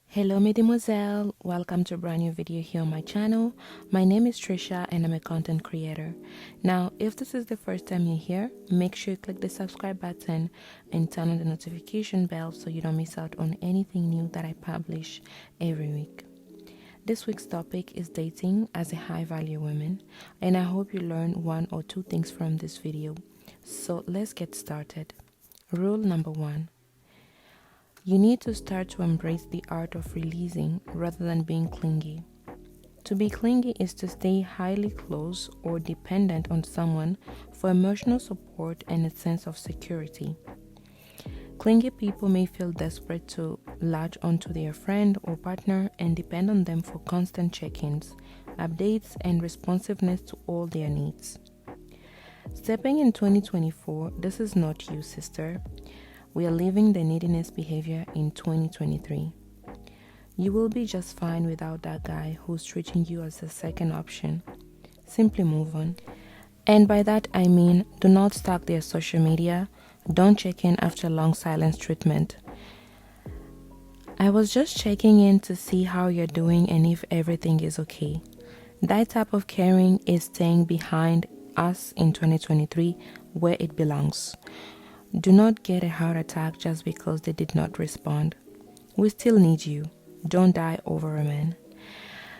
Hello, mes demoiselles. Welcome to a brand new video here on my channel. My name is Trisha and I'm a content creator. Now, if this is the first time you're here, make sure you click the subscribe button and turn on the notification bell so you don't miss out on anything new that I publish every week. This week's topic is dating as a high value woman, and I hope you learn one or two things from this video. So let's get started. Rule number 1. You need to start to embrace the art of releasing rather than being clingy. To be clingy is to stay highly close or dependent on someone for emotional support and a sense of security. Clingy people may feel desperate to latch onto their friend or partner and depend on them for constant check-ins, updates, and responsiveness to all their needs. Stepping in 2024, this is not you, sister. We are leaving the neediness behavior in 2023. You will be just fine without that guy who's treating you as a second option. Simply move on. And by that I mean, do not stalk their social media. Don't check in after long silence treatment. I was just checking in to see how you're doing and if everything is okay. That type of caring is staying behind us in 2023 where it belongs. Do not get a heart attack just because they did not respond. We still need you. Don't die over a man.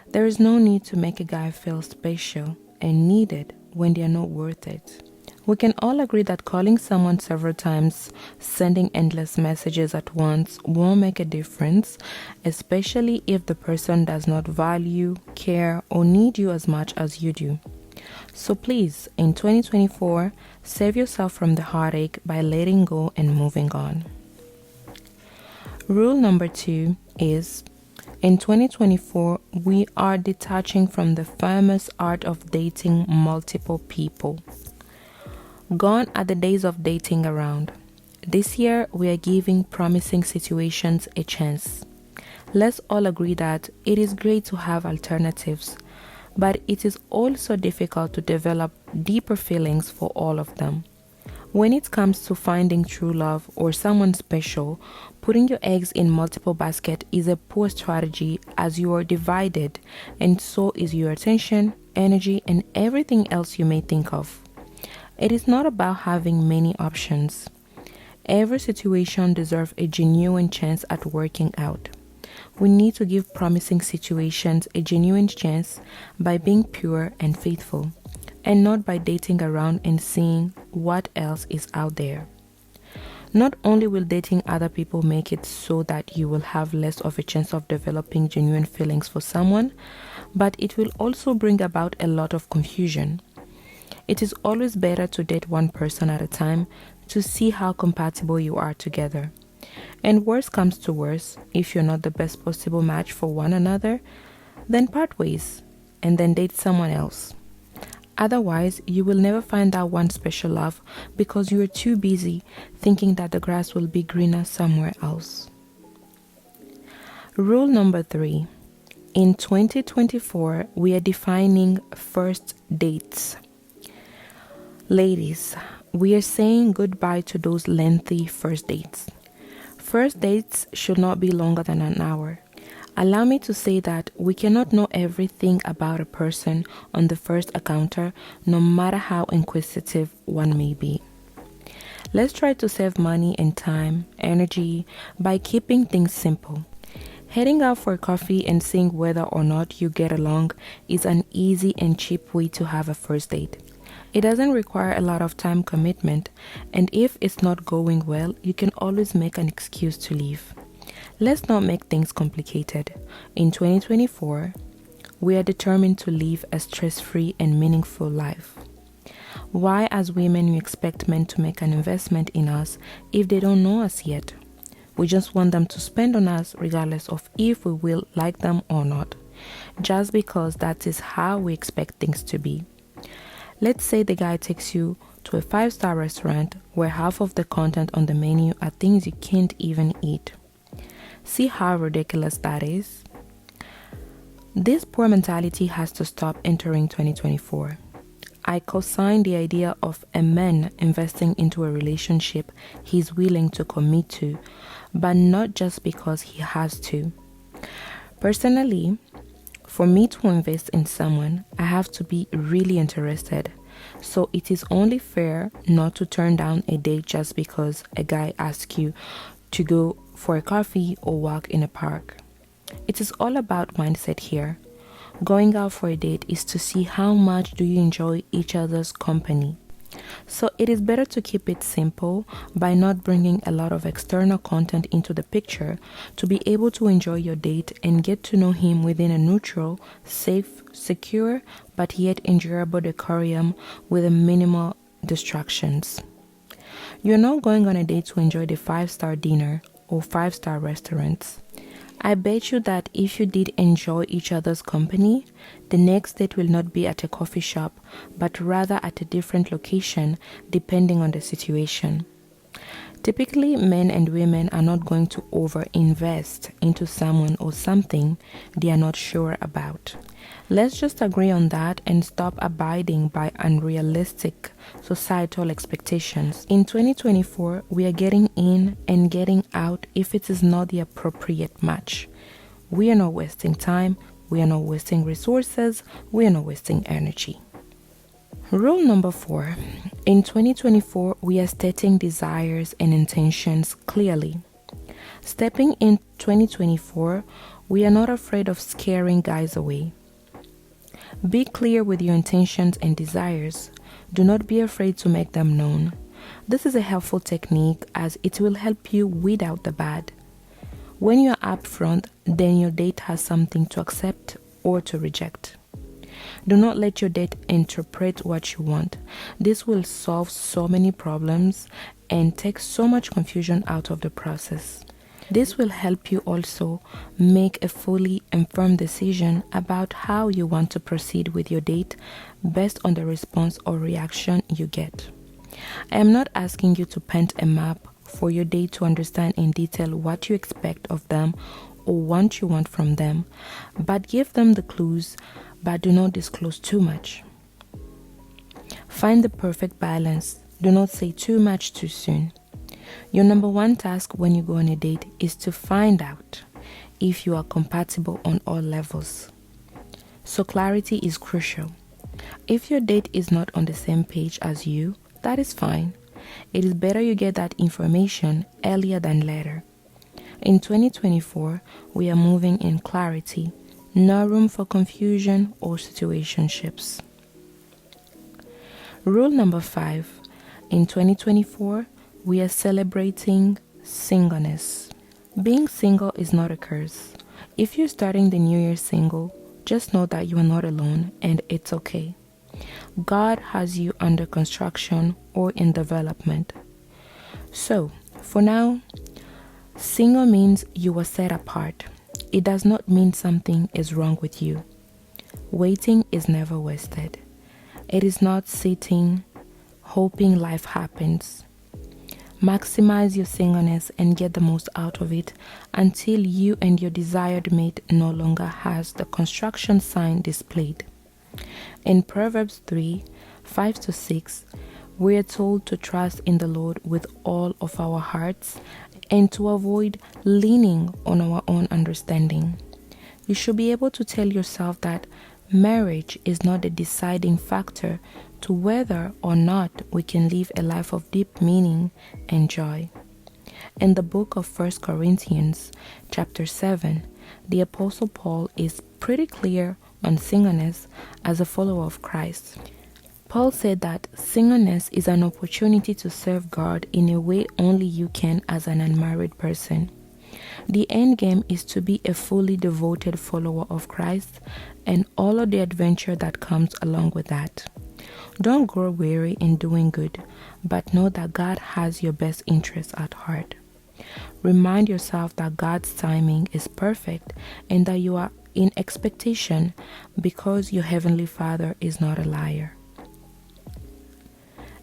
There is no need to make a guy feel special and needed when they are not worth it. We can all agree that calling someone several times, sending endless messages at once won't make a difference, especially if the person does not value, care, or need you as much as you do. So please, in 2024, save yourself from the heartache by letting go and moving on. Rule number 2 is, in 2024, we are detaching from the famous art of dating multiple people. Gone are the days of dating around. This year, we are giving promising situations a chance. Let's all agree that it is great to have alternatives, but it is also difficult to develop deeper feelings for all of them. When it comes to finding true love or someone special, putting your eggs in multiple baskets is a poor strategy as you are divided, and so is your attention, energy, and everything else you may think of. It is not about having many options. Every situation deserves a genuine chance at working out. We need to give promising situations a genuine chance by being pure and faithful, and not by dating around and seeing what else is out there. Not only will dating other people make it so that you will have less of a chance of developing genuine feelings for someone, but it will also bring about a lot of confusion. It is always better to date one person at a time to see how compatible you are together. And worst comes to worst, if you're not the best possible match for one another, then part ways and then date someone else. Otherwise, you will never find that one special love because you are too busy thinking that the grass will be greener somewhere else. Rule number 3. In 2024, we are defining first dates. Ladies, we are saying goodbye to those lengthy first dates. First dates should not be longer than an hour. Allow me to say that we cannot know everything about a person on the first encounter, no matter how inquisitive one may be. Let's try to save money and time, energy, by keeping things simple. Heading out for coffee and seeing whether or not you get along is an easy and cheap way to have a first date. It doesn't require a lot of time commitment, and if it's not going well, you can always make an excuse to leave. Let's not make things complicated. In 2024, we are determined to live a stress-free and meaningful life. Why, as women, we expect men to make an investment in us if they don't know us yet? We just want them to spend on us regardless of if we will like them or not, just because that is how we expect things to be. Let's say the guy takes you to a 5-star restaurant where half of the content on the menu are things you can't even eat. See how ridiculous that is? This poor mentality has to stop entering 2024. I co-sign the idea of a man investing into a relationship he's willing to commit to, but not just because he has to. Personally, for me to invest in someone, I have to be really interested. So it is only fair not to turn down a date just because a guy asks you to go for a coffee or walk in a park. It is all about mindset here. Going out for a date is to see how much do you enjoy each other's company. So it is better to keep it simple by not bringing a lot of external content into the picture to be able to enjoy your date and get to know him within a neutral, safe, secure, but yet enjoyable decorum with a minimal distractions. You're not going on a date to enjoy the 5-star dinner or 5-star restaurants. I bet you that if you did enjoy each other's company, the next date will not be at a coffee shop, but rather at a different location depending on the situation. Typically, men and women are not going to over-invest into someone or something they are not sure about. Let's just agree on that and stop abiding by unrealistic societal expectations. In 2024, we are getting in and getting out if it is not the appropriate match. We are not wasting time, we are not wasting resources, we are not wasting energy. Rule number 4. In 2024, we are stating desires and intentions clearly. Stepping in 2024, we are not afraid of scaring guys away. Be clear with your intentions and desires. Do not be afraid to make them known. This is a helpful technique as it will help you weed out the bad. When you are upfront, then your date has something to accept or to reject. Do not let your date interpret what you want. This will solve so many problems and take so much confusion out of the process. This will help you also make a fully informed decision about how you want to proceed with your date based on the response or reaction you get. I am not asking you to paint a map for your date to understand in detail what you expect of them or what you want from them, but give them the clues, but do not disclose too much. Find the perfect balance. Do not say too much too soon. Your number one task when you go on a date is to find out if you are compatible on all levels. So clarity is crucial. If your date is not on the same page as you, that is fine. It is better you get that information earlier than later. In 2024, we are moving in clarity. No room for confusion or situationships. Rule number 5. In 2024, we are celebrating singleness. Being single is not a curse. If you're starting the new year single, just know that you are not alone and it's okay. God has you under construction or in development. So, for now, single means you are set apart. It does not mean something is wrong with you. Waiting is never wasted. It is not sitting, hoping life happens. Maximize your singleness and get the most out of it until you and your desired mate no longer has the construction sign displayed. In Proverbs 3:5-6, we are told to trust in the Lord with all of our hearts and to avoid leaning on our own understanding. You should be able to tell yourself that marriage is not the deciding factor to whether or not we can live a life of deep meaning and joy. In the book of 1 Corinthians, chapter 7, the Apostle Paul is pretty clear on singleness as a follower of Christ. Paul said that singleness is an opportunity to serve God in a way only you can as an unmarried person. The end game is to be a fully devoted follower of Christ and all of the adventure that comes along with that. Don't grow weary in doing good, but know that God has your best interests at heart. Remind yourself that God's timing is perfect and that you are in expectation because your Heavenly Father is not a liar.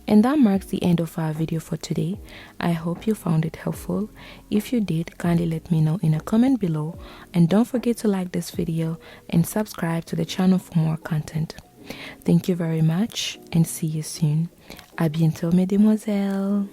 And that marks the end of our video for today. I hope you found it helpful. If you did, kindly let me know in a comment below. And don't forget to like this video and subscribe to the channel for more content. Thank you very much and see you soon. À bientôt, mesdemoiselles.